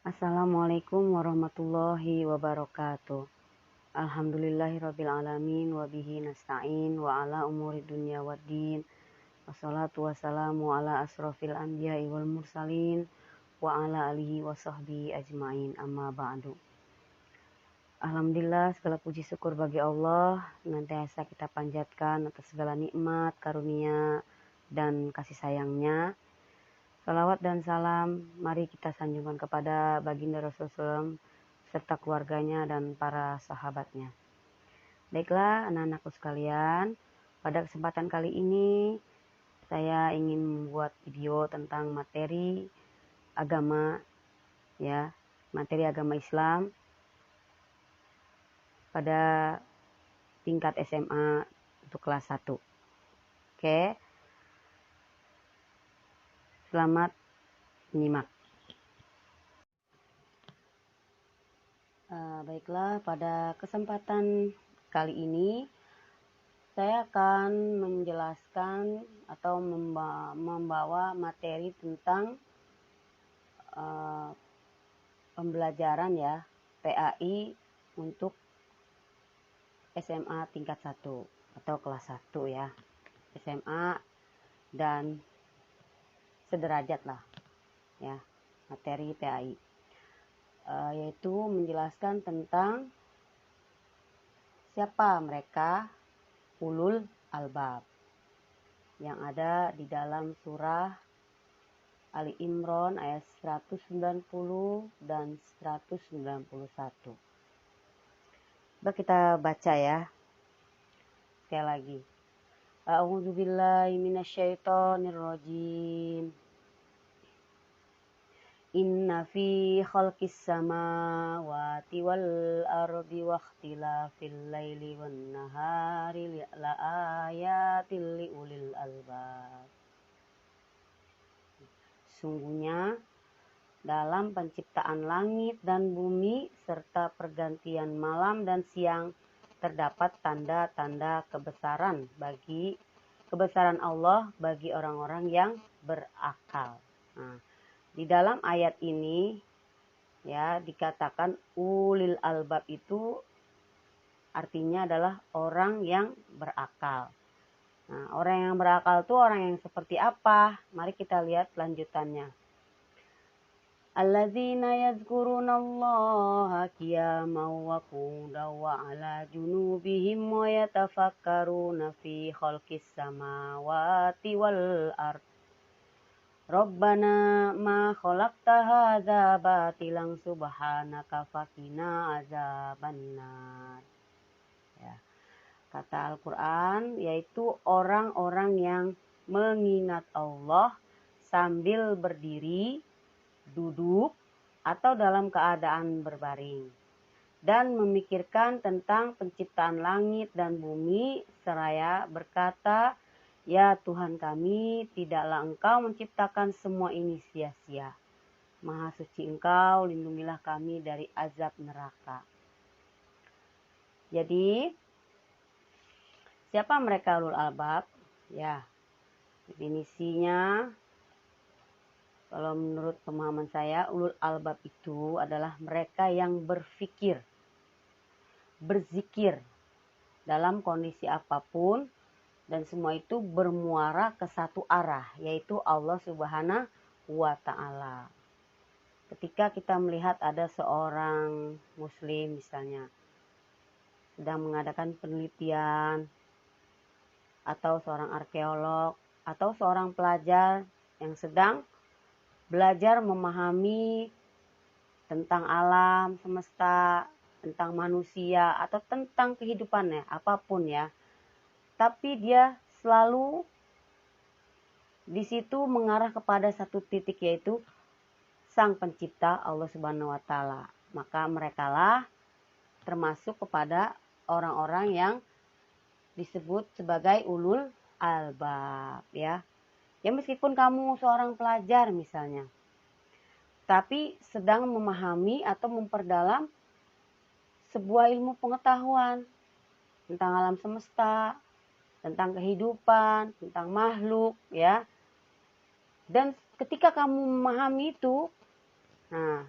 Assalamualaikum warahmatullahi wabarakatuh. Alhamdulillahirrabbilalamin wabihi nasta'in wa ala umuri dunya waddin. Wassalatu wassalamu ala asrofil anbiya'i wal mursalin wa ala alihi wa sahbihi ajma'in, amma ba'du. Alhamdulillah, segala puji syukur bagi Allah, senantiasa kita panjatkan atas segala nikmat, karunia, dan kasih sayangnya. Salawat dan salam mari kita sanjungkan kepada baginda Rasulullah serta keluarganya dan para sahabatnya. Baiklah anak-anakku sekalian, pada kesempatan kali ini saya ingin membuat video tentang materi agama, ya, materi agama Islam pada tingkat SMA untuk kelas 1. Oke. Selamat menyimak. Baiklah, pada kesempatan kali ini saya akan menjelaskan atau membawa materi tentang pembelajaran, ya, PAI untuk SMA tingkat 1 atau kelas 1, ya, SMA dan sederajat lah, ya, materi PAI, yaitu menjelaskan tentang siapa mereka ulul albab yang ada di dalam surah Ali Imran ayat 190 dan 191. Coba kita baca, ya, sekali lagi. A'udzubillahi minasyaitonirrajim. Inna fi khalqis samawati wal ardi wa ikhtilafil laili wan nahari la ayatil liulil albab. Sungguhnya dalam penciptaan langit dan bumi serta pergantian malam dan siang terdapat tanda-tanda kebesaran Allah bagi orang-orang yang berakal. Nah, di dalam ayat ini, ya, dikatakan ulil albab itu artinya adalah orang yang berakal. Nah, orang yang berakal itu orang yang seperti apa? Mari kita lihat lanjutannya. Alladzina yadhkurunallaha qiyaman wa qu'udan wa 'ala junubihim wa yatafakkaruna fi khalqis samawati wal ardh. Rabbana ma khalaqta hadza batilan subhanaka faqina azabannar. Ya. Kata Al-Quran yaitu orang-orang yang mengingat Allah sambil berdiri, duduk, atau dalam keadaan berbaring, dan memikirkan tentang penciptaan langit dan bumi seraya berkata, ya Tuhan kami, tidaklah Engkau menciptakan semua ini sia-sia. Maha suci Engkau, lindungilah kami dari azab neraka. Jadi, siapa mereka ulul albab? Ya, definisinya, kalau menurut pemahaman saya, ulul albab itu adalah mereka yang berfikir, berzikir dalam kondisi apapun, dan semua itu bermuara ke satu arah, yaitu Allah Subhanahu wa Ta'ala. Ketika kita melihat ada seorang muslim misalnya sedang mengadakan penelitian, atau seorang arkeolog, atau seorang pelajar yang sedang belajar memahami tentang alam semesta, tentang manusia, atau tentang kehidupannya, apapun, ya. Tapi dia selalu di situ mengarah kepada satu titik, yaitu Sang Pencipta Allah Subhanahu wa Ta'ala. Maka merekalah termasuk kepada orang-orang yang disebut sebagai ulul albab, ya. Ya, meskipun kamu seorang pelajar misalnya, tapi sedang memahami atau memperdalam sebuah ilmu pengetahuan tentang alam semesta, tentang kehidupan, tentang makhluk, Dan ketika kamu memahami itu, nah,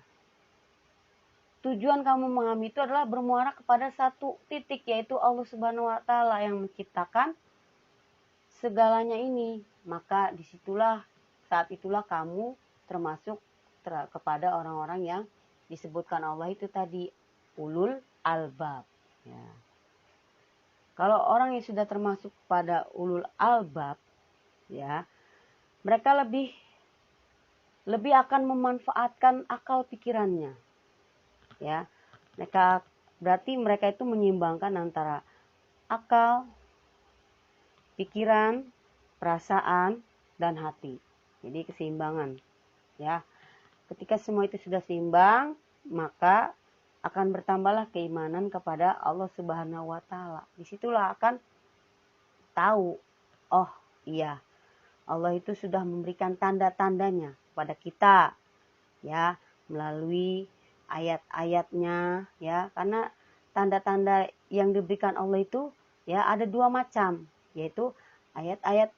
tujuan kamu memahami itu adalah bermuara kepada satu titik, yaitu Allah Subhanahu wa Ta'ala yang menciptakan segalanya ini. Maka disitulah, saat itulah kamu termasuk kepada orang-orang yang disebutkan Allah itu tadi, ulul albab. Ya. Kalau orang yang sudah termasuk pada ulul albab, ya, mereka lebih akan memanfaatkan akal pikirannya. Ya, berarti mereka itu menyeimbangkan antara akal, pikiran, perasaan, dan hati. Jadi keseimbangan. Ya, ketika semua itu sudah seimbang, maka akan bertambahlah keimanan kepada Allah Subhanahu wa Ta'ala. Disitulah akan tahu, oh iya, Allah itu sudah memberikan tanda-tandanya kepada kita, ya, melalui ayat-ayatnya, ya, karena tanda-tanda yang diberikan Allah itu, ya, ada dua macam, yaitu ayat-ayat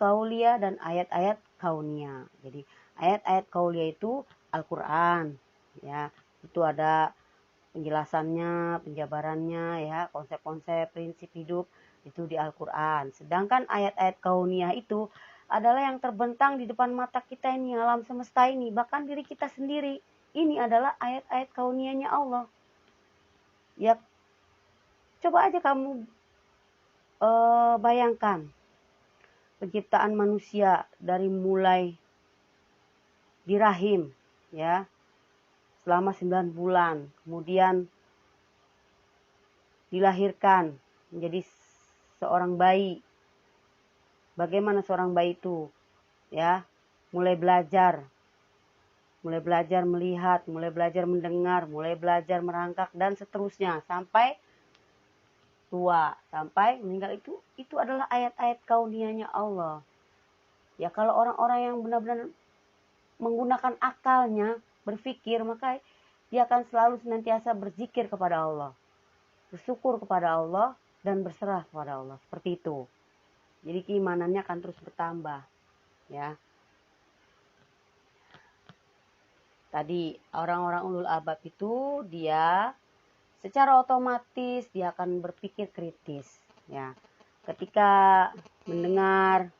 kauliyah dan ayat-ayat kauniyah. Jadi ayat-ayat kauliyah itu Al-Quran, ya, itu ada penjelasannya, penjabarannya, ya, konsep-konsep, prinsip hidup itu di Al-Quran. Sedangkan ayat-ayat kauniyah itu adalah yang terbentang di depan mata kita ini, alam semesta ini, bahkan diri kita sendiri. Ini adalah ayat-ayat kauniyahnya Allah. Ya, coba aja kamu bayangkan penciptaan manusia dari mulai di rahim, ya, selama 9 bulan, kemudian dilahirkan menjadi seorang bayi. Bagaimana seorang bayi itu, ya, mulai belajar melihat, mulai belajar mendengar, mulai belajar merangkak, dan seterusnya sampai tua, sampai meninggal. Itu adalah ayat-ayat kauniyahnya Allah. Ya, kalau orang-orang yang benar-benar menggunakan akalnya berpikir, maka dia akan selalu senantiasa berzikir kepada Allah, bersyukur kepada Allah, dan berserah kepada Allah. Seperti itu. Jadi keimanannya akan terus bertambah, ya. Tadi orang-orang ulul albab itu dia secara otomatis dia akan berpikir kritis, ya. Ketika mendengar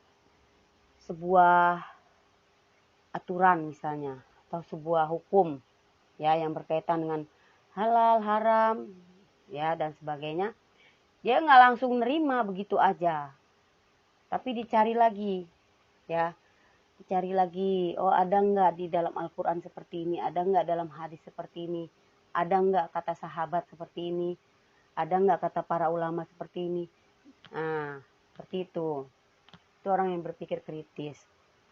sebuah aturan misalnya atau sebuah hukum, ya, yang berkaitan dengan halal, haram, ya, dan sebagainya, dia nggak langsung nerima begitu aja, tapi dicari lagi, ya, dicari lagi. Oh, ada nggak di dalam Al-Quran seperti ini, ada nggak dalam hadis seperti ini, ada nggak kata sahabat seperti ini, ada nggak kata para ulama seperti ini. Nah, seperti itu orang yang berpikir kritis,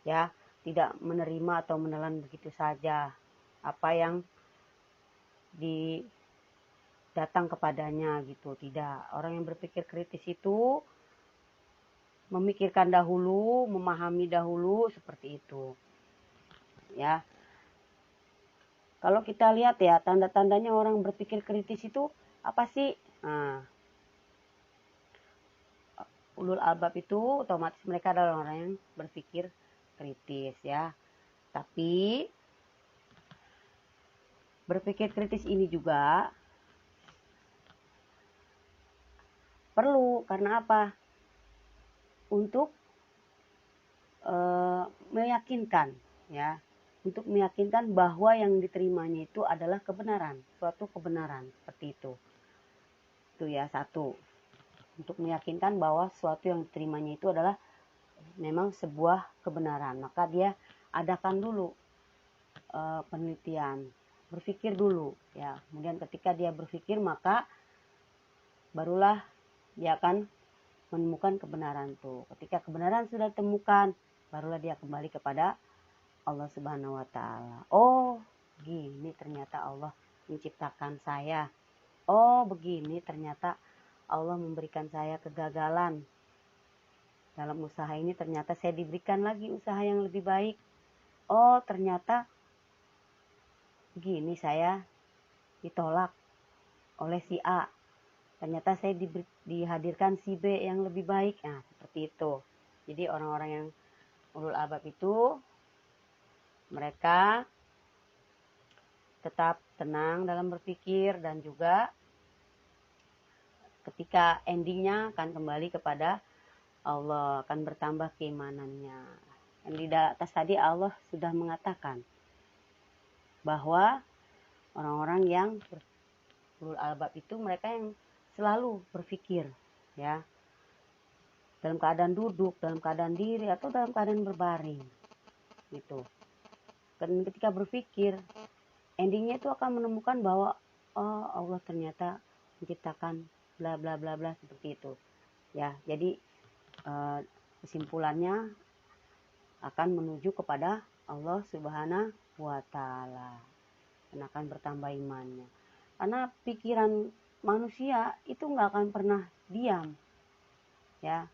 ya, tidak menerima atau menelan begitu saja apa yang datang kepadanya gitu. Tidak, orang yang berpikir kritis itu memikirkan dahulu, memahami dahulu, seperti itu, ya. Kalau kita lihat, ya, tanda-tandanya orang berpikir kritis itu apa sih? Nah, ulul albab itu otomatis mereka adalah orang yang berpikir kritis, ya. Tapi berpikir kritis ini juga perlu, karena apa? Untuk meyakinkan, ya, untuk meyakinkan bahwa yang diterimanya itu adalah kebenaran, suatu kebenaran, seperti itu. Itu, ya, satu. Untuk meyakinkan bahwa suatu yang diterimanya itu adalah memang sebuah kebenaran, maka dia adakan dulu penelitian, berpikir dulu, ya. Kemudian ketika dia berpikir, maka barulah dia akan menemukan kebenaran tuh. Ketika kebenaran sudah ditemukan, barulah dia kembali kepada Allah Subhanahu wa Ta'ala. Oh, gini ternyata Allah menciptakan saya. Oh, begini ternyata Allah memberikan saya kegagalan dalam usaha ini, ternyata saya diberikan lagi usaha yang lebih baik. Oh, ternyata begini saya ditolak oleh si A, ternyata saya dihadirkan si B yang lebih baik. Nah, seperti itu. Jadi orang-orang yang ulul albab itu mereka tetap tenang dalam berpikir, dan juga ketika endingnya akan kembali kepada Allah, akan bertambah keimanannya. Dan di atas tadi Allah sudah mengatakan bahwa orang-orang yang ulul albab itu mereka yang selalu berpikir, ya, dalam keadaan duduk, dalam keadaan diri, atau dalam keadaan berbaring gitu. Dan ketika berpikir, endingnya itu akan menemukan bahwa oh, Allah ternyata menciptakan bla bla bla bla seperti itu, ya. Jadi kesimpulannya akan menuju kepada Allah Subhanahu wa Ta'ala, dan akan bertambah imannya. Karena pikiran manusia itu nggak akan pernah diam, ya.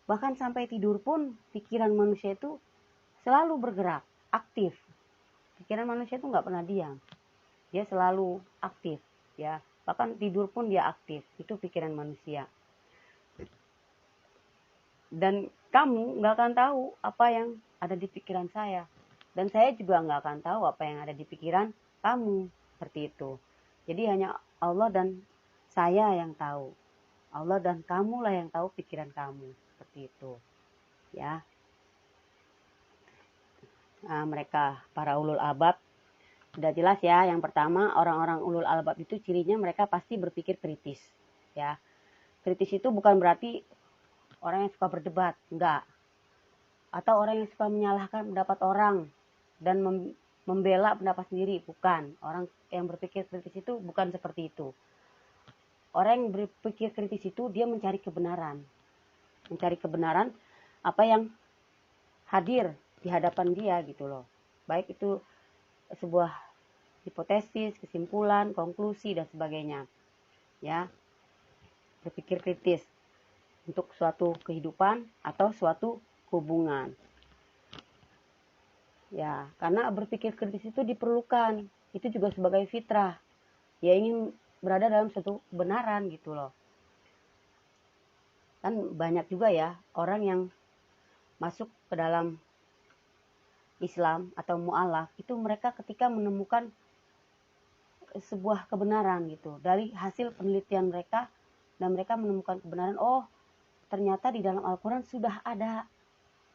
Bahkan sampai tidur pun pikiran manusia itu selalu bergerak, aktif. Pikiran manusia itu nggak pernah diam, dia selalu aktif, ya. Bahkan tidur pun dia aktif, itu pikiran manusia. Dan kamu nggak akan tahu apa yang ada di pikiran saya, dan saya juga nggak akan tahu apa yang ada di pikiran kamu, seperti itu. Jadi hanya Allah dan saya yang tahu. Allah dan kamulah yang tahu pikiran kamu, seperti itu, ya. Nah, mereka para ulul albab sudah jelas, ya. Yang pertama, orang-orang ulul albab itu cirinya mereka pasti berpikir kritis, ya. Kritis itu bukan berarti orang yang suka berdebat, enggak. Atau orang yang suka menyalahkan pendapat orang dan membela pendapat sendiri, bukan. Orang yang berpikir kritis itu bukan seperti itu. Orang yang berpikir kritis itu dia mencari kebenaran. Mencari kebenaran apa yang hadir di hadapan dia gitu loh. Baik itu sebuah hipotesis, kesimpulan, konklusi, dan sebagainya. Ya. Berpikir kritis untuk suatu kehidupan atau suatu hubungan. Ya, karena berpikir kritis itu diperlukan. Itu juga sebagai fitrah. Ya, ingin berada dalam suatu kebenaran gitu loh. Kan banyak juga ya orang yang masuk ke dalam Islam atau mu'alaf, itu mereka ketika menemukan sebuah kebenaran gitu dari hasil penelitian mereka, dan mereka menemukan kebenaran, oh ternyata di dalam Al-Quran sudah ada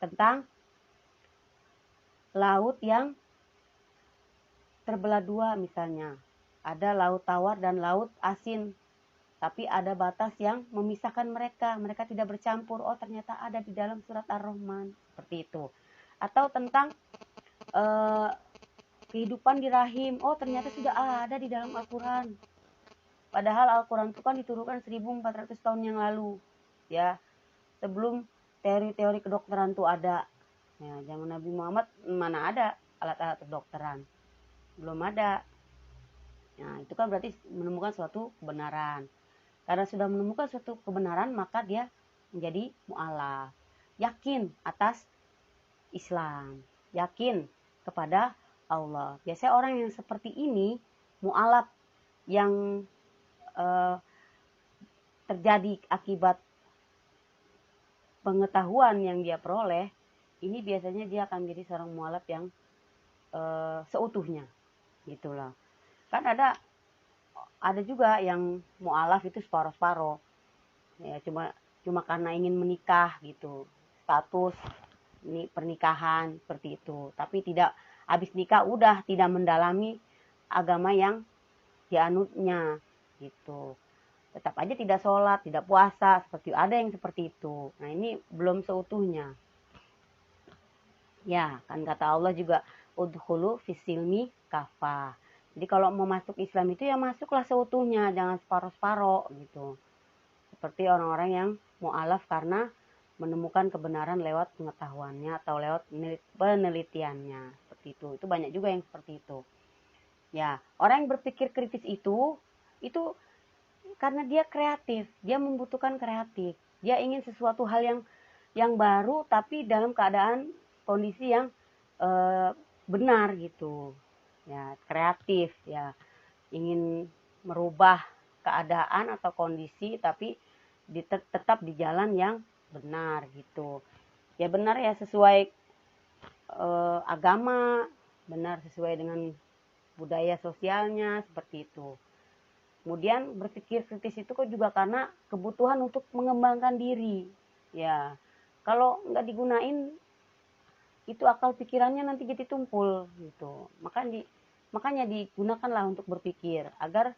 tentang laut yang terbelah dua, misalnya ada laut tawar dan laut asin, tapi ada batas yang memisahkan mereka, mereka tidak bercampur. Oh ternyata ada di dalam surat Ar-Rahman, seperti itu. Atau tentang kehidupan di rahim, oh ternyata sudah ada di dalam Al-Quran. Padahal Al-Quran itu kan diturunkan 1400 tahun yang lalu, ya, sebelum teori-teori kedokteran itu ada. Ya, zaman Nabi Muhammad mana ada alat-alat kedokteran, belum ada. Nah itu kan berarti menemukan suatu kebenaran. Karena sudah menemukan suatu kebenaran, maka dia menjadi mu'alaf, yakin atas Islam, yakin kepada Allah. Biasanya orang yang seperti ini, mu'alaf yang terjadi akibat pengetahuan yang dia peroleh, ini biasanya dia akan menjadi seorang mu'alaf yang seutuhnya, gitulah. Kan ada juga yang mu'alaf itu separuh-separuh, ya, cuma karena ingin menikah gitu, status ini pernikahan seperti itu, tapi tidak habis nikah udah tidak mendalami agama yang dianutnya gitu, tetap aja tidak sholat, tidak puasa, seperti ada yang seperti itu. Nah ini belum seutuhnya, ya kan kata Allah juga udkhulu fisilmi kafah. Jadi kalau mau masuk Islam itu ya masuklah seutuhnya, jangan separuh-separuh gitu. Seperti orang-orang yang mu'alaf karena menemukan kebenaran lewat pengetahuannya atau lewat penelitiannya, seperti itu. Itu banyak juga yang seperti itu. Ya, orang yang berpikir kritis itu karena dia kreatif, dia membutuhkan kreatif. Dia ingin sesuatu hal yang baru tapi dalam keadaan kondisi yang benar gitu. Ya, kreatif, ya, ingin merubah keadaan atau kondisi tapi tetap di jalan yang benar gitu. Ya benar ya sesuai agama, benar sesuai dengan budaya sosialnya seperti itu. Kemudian berpikir kritis itu kok juga karena kebutuhan untuk mengembangkan diri. Ya, kalau nggak digunain itu akal pikirannya nanti jadi tumpul gitu. Makanya digunakanlah untuk berpikir agar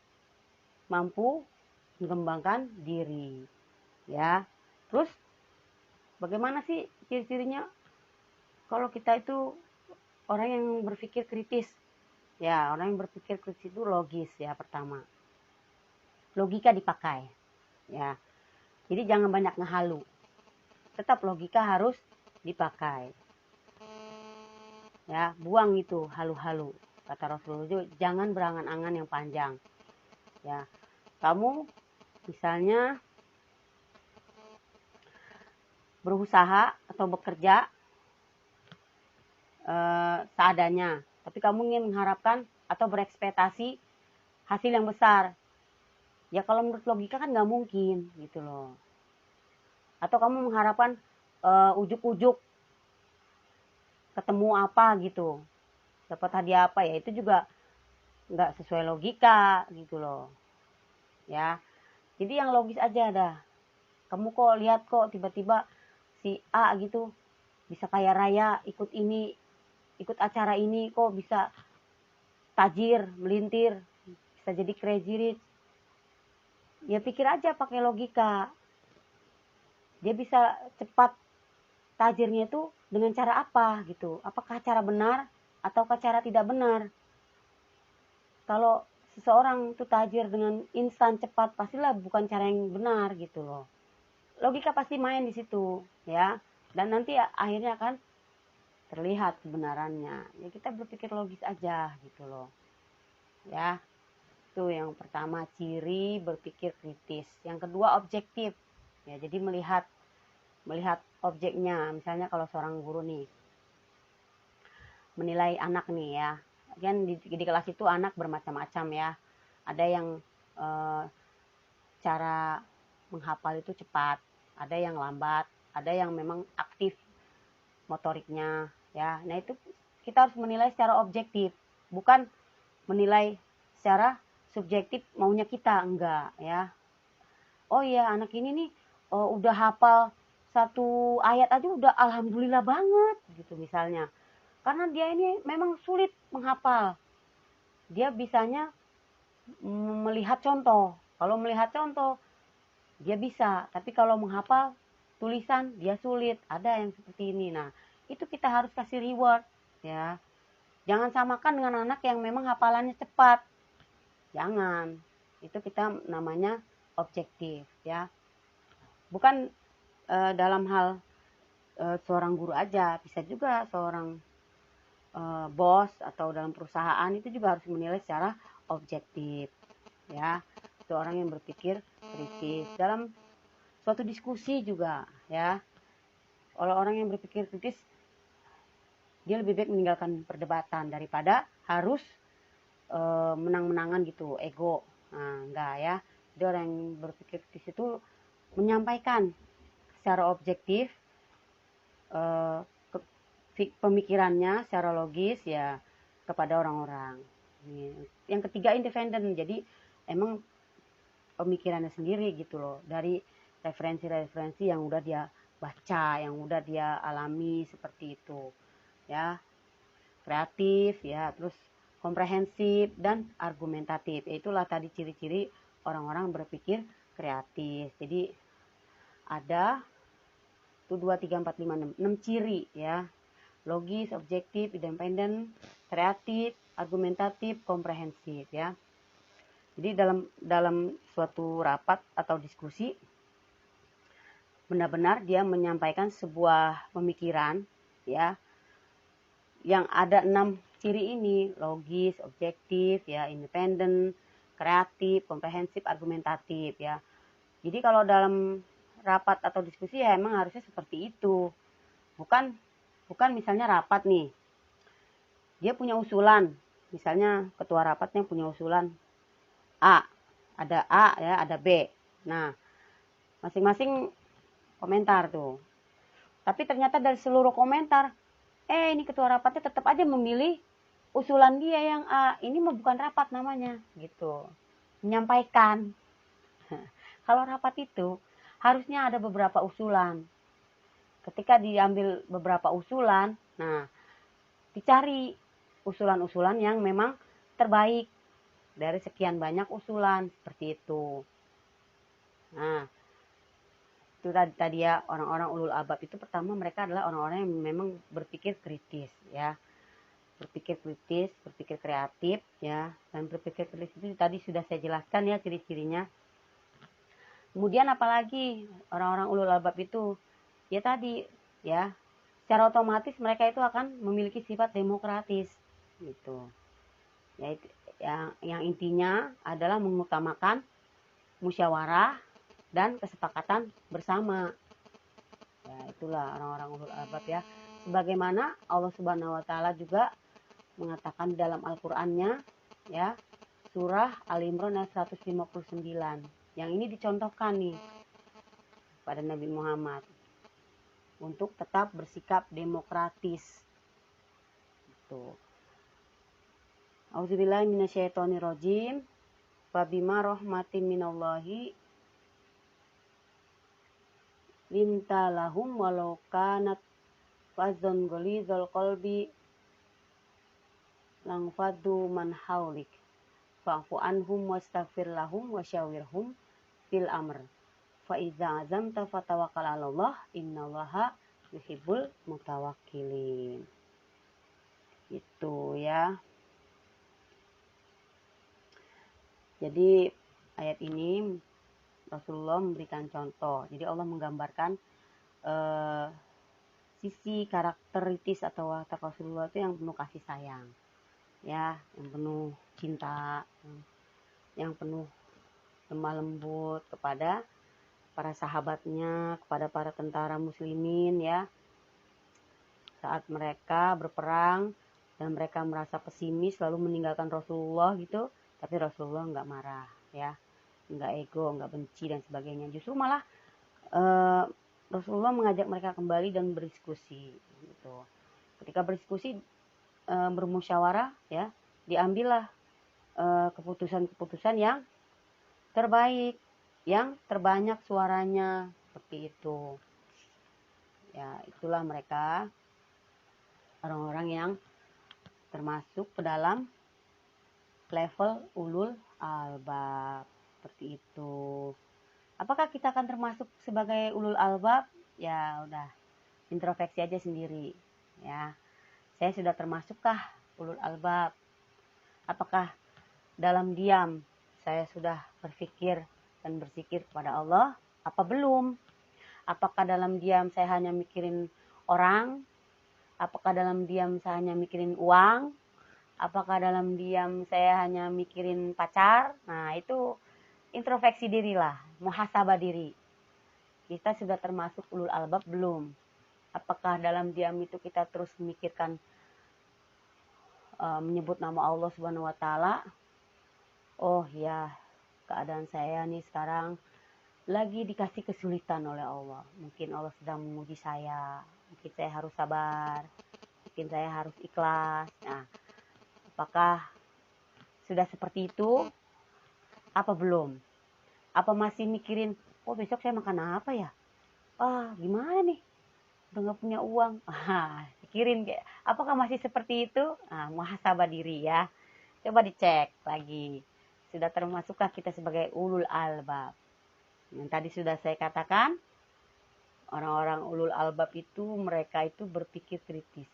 mampu mengembangkan diri. Ya. Terus bagaimana sih ciri-cirinya kalau kita itu orang yang berpikir kritis? Ya, orang yang berpikir kritis itu logis ya pertama. Logika dipakai. Ya. Jadi jangan banyak ngehalu. Tetap logika harus dipakai. Ya, buang itu halu-halu. Kata Rasulullah juga, jangan berangan-angan yang panjang. Ya. Kamu misalnya berusaha atau bekerja seadanya, tapi kamu ingin mengharapkan atau berekspektasi hasil yang besar. Ya kalau menurut logika kan nggak mungkin gitu loh. Atau kamu mengharapkan ujuk-ujuk ketemu apa gitu, dapat hadiah apa, ya itu juga nggak sesuai logika gitu loh. Ya, jadi yang logis aja dah. Kamu kok lihat kok tiba-tiba si A gitu bisa kaya raya, ikut acara ini, kok bisa tajir, melintir, bisa jadi crazy rich. Ya pikir aja pakai logika. Dia bisa cepat tajirnya itu dengan cara apa gitu. Apakah cara benar ataukah cara tidak benar? Kalau seseorang itu tajir dengan instan cepat, pastilah bukan cara yang benar gitu loh. Logika pasti main di situ ya. Dan nanti akhirnya kan terlihat kebenarannya. Ya kita berpikir logis aja gitu loh. Ya. Itu yang pertama, ciri berpikir kritis. Yang kedua, objektif. Ya, jadi melihat objeknya. Misalnya kalau seorang guru nih menilai anak nih ya. Kan di kelas itu anak bermacam-macam ya. Ada yang cara menghafal itu cepat, ada yang lambat, ada yang memang aktif motoriknya ya. Nah, itu kita harus menilai secara objektif, bukan menilai secara subjektif maunya kita, enggak ya. Oh iya, anak ini nih udah hafal satu ayat aja udah alhamdulillah banget gitu misalnya. Karena dia ini memang sulit menghafal. Dia bisanya melihat contoh. Kalau melihat contoh dia bisa, tapi kalau menghafal tulisan dia sulit. Ada yang seperti ini. Nah, itu kita harus kasih reward ya. Jangan samakan dengan anak yang memang hafalannya cepat. Jangan. Itu kita namanya objektif ya. Bukan dalam hal seorang guru aja, bisa juga seorang bos atau dalam perusahaan itu juga harus menilai secara objektif ya. Seorang yang berpikir kritis dalam suatu diskusi juga ya. Kalau orang yang berpikir kritis, dia lebih baik meninggalkan perdebatan daripada harus menang-menangan gitu, ego. Nah, enggak ya. Jadi orang yang berpikir kritis itu menyampaikan secara objektif pemikirannya secara logis ya kepada orang-orang. Yang ketiga, independen. Jadi emang pemikirannya sendiri gitu loh, dari referensi-referensi yang udah dia baca, yang udah dia alami seperti itu ya. Kreatif ya, terus komprehensif dan argumentatif. Itulah tadi ciri-ciri orang-orang berpikir kreatif. Jadi ada 1, 2, 3, 4, 5, 6 ciri ya. Logis, objektif, independen, kreatif, argumentatif, komprehensif ya. Jadi dalam suatu rapat atau diskusi, benar-benar dia menyampaikan sebuah pemikiran ya, yang ada 6 ciri ini: logis, objektif ya, independen, kreatif, komprehensif, argumentatif ya. Jadi kalau dalam rapat atau diskusi ya emang harusnya seperti itu. Bukan misalnya rapat nih, dia punya usulan, misalnya ketua rapatnya punya usulan A, ada A ya, ada B. Nah, masing-masing komentar tuh. Tapi ternyata dari seluruh komentar, ini ketua rapatnya tetap aja memilih usulan dia yang A, ini mah bukan rapat namanya, gitu. Menyampaikan. Kalau rapat itu harusnya ada beberapa usulan. Ketika diambil beberapa usulan, nah dicari usulan-usulan yang memang terbaik dari sekian banyak usulan, seperti itu. Nah, itu tadi ya, orang-orang ulul albab itu pertama mereka adalah orang-orang yang memang berpikir kritis, ya. Berpikir kritis, berpikir kreatif, ya. Dan berpikir kritis itu tadi sudah saya jelaskan ya ciri-cirinya. Kemudian apalagi orang-orang ulul albab itu, ya tadi, ya, secara otomatis mereka itu akan memiliki sifat demokratis, gitu. Yaitu yang intinya adalah mengutamakan musyawarah dan kesepakatan bersama. Ya, itulah orang-orang ulul albab ya. Sebagaimana Allah Subhanahu wa taala juga mengatakan dalam Al-Qur'annya, ya, surah Al-Imran ayat 159. Yang ini dicontohkan nih pada Nabi Muhammad untuk tetap bersikap demokratis. Gitu. Auzubillahi minasyaitonirrajim. Fabima rahmatin minallahi linta lahum walau kanat fazon ghalidhal qalbi lang faddu man haulik fa'fu anhum wastaghfir lahum wasyawirhum fil amr fa idza azamta fatawakkal 'alallah innallaha yuhibbul mutawakkilin. Itu ya. Jadi ayat ini Rasulullah memberikan contoh. Jadi Allah menggambarkan sisi karakteritis atau watak Rasulullah itu yang penuh kasih sayang, ya, yang penuh cinta, yang penuh lemah lembut kepada para sahabatnya, kepada para tentara muslimin, ya, saat mereka berperang dan mereka merasa pesimis lalu meninggalkan Rasulullah gitu, tapi Rasulullah nggak marah, ya, nggak ego, nggak benci dan sebagainya. Justru malah Rasulullah mengajak mereka kembali dan berdiskusi gitu. Ketika berdiskusi bermusyawarah, ya, diambillah keputusan-keputusan yang terbaik, yang terbanyak suaranya, seperti itu. Ya, itulah mereka orang-orang yang termasuk ke dalam level ulul albab, seperti itu. Apakah kita akan termasuk sebagai ulul albab? Ya udah, introspeksi aja sendiri, ya. Saya sudah termasukkah ulul albab? Apakah dalam diam saya sudah berpikir dan berzikir kepada Allah? Apa belum? Apakah dalam diam saya hanya mikirin orang? Apakah dalam diam saya hanya mikirin uang? Apakah dalam diam saya hanya mikirin pacar? Nah, itu introspeksi dirilah, muhasabah diri. Kita sudah termasuk ulul albab belum? Apakah dalam diam itu kita terus memikirkan menyebut nama Allah Subhanahu wa taala? Oh ya, keadaan saya nih sekarang lagi dikasih kesulitan oleh Allah. Mungkin Allah sedang menguji saya. Mungkin saya harus sabar. Mungkin saya harus ikhlas. Nah, apakah sudah seperti itu? Apa belum? Apa masih mikirin, oh besok saya makan apa ya? Gimana nih? Udah gak punya uang. Pikirin kayak, apakah masih seperti itu? Muhasabah diri ya. Coba dicek lagi. Sudah termasukkah kita sebagai ulul albab? Yang tadi sudah saya katakan, orang-orang ulul albab itu mereka itu berpikir kritis.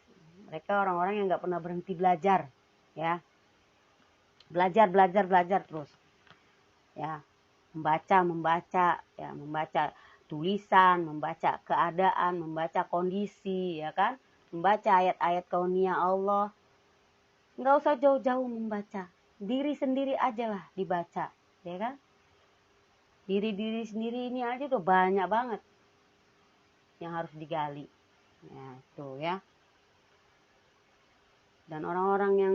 Mereka orang-orang yang nggak pernah berhenti belajar, ya, belajar terus, ya, membaca, ya, membaca tulisan, membaca keadaan, membaca kondisi, ya kan, membaca ayat-ayat kauniyah Allah. Nggak usah jauh-jauh membaca, diri sendiri aja lah dibaca, ya kan. Diri sendiri ini aja udah banyak banget yang harus digali. Ya, itu ya. Dan orang-orang yang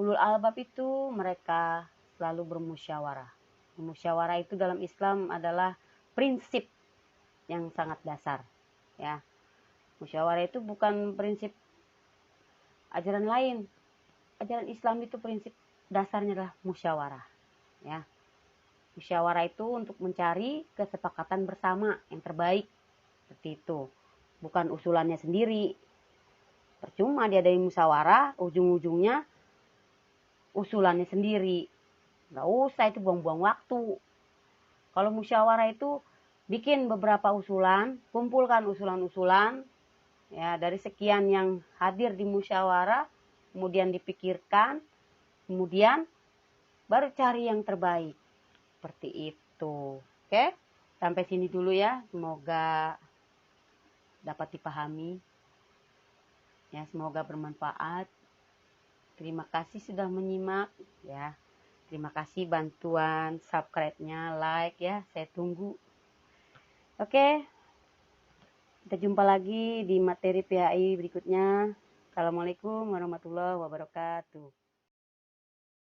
ulul albab itu mereka selalu bermusyawarah. Musyawarah itu dalam Islam adalah prinsip yang sangat dasar, ya. Musyawarah itu bukan prinsip ajaran lain. ajaran Islam itu prinsip dasarnya adalah musyawarah, ya. Musyawarah itu untuk mencari kesepakatan bersama yang terbaik, seperti itu. Bukan usulannya sendiri. Percuma dia dari musyawarah, ujung-ujungnya usulannya sendiri. Nggak usah, itu buang-buang waktu. Kalau musyawarah itu bikin beberapa usulan, kumpulkan usulan-usulan, ya, dari sekian yang hadir di musyawarah, kemudian dipikirkan, kemudian baru cari yang terbaik. Seperti itu. Oke? Sampai sini dulu ya. Semoga dapat dipahami. Ya, semoga bermanfaat. Terima kasih sudah menyimak, ya. Terima kasih bantuan subscribe-nya, like ya. Saya tunggu. Oke. Kita jumpa lagi di materi PHI berikutnya. Assalamualaikum warahmatullahi wabarakatuh.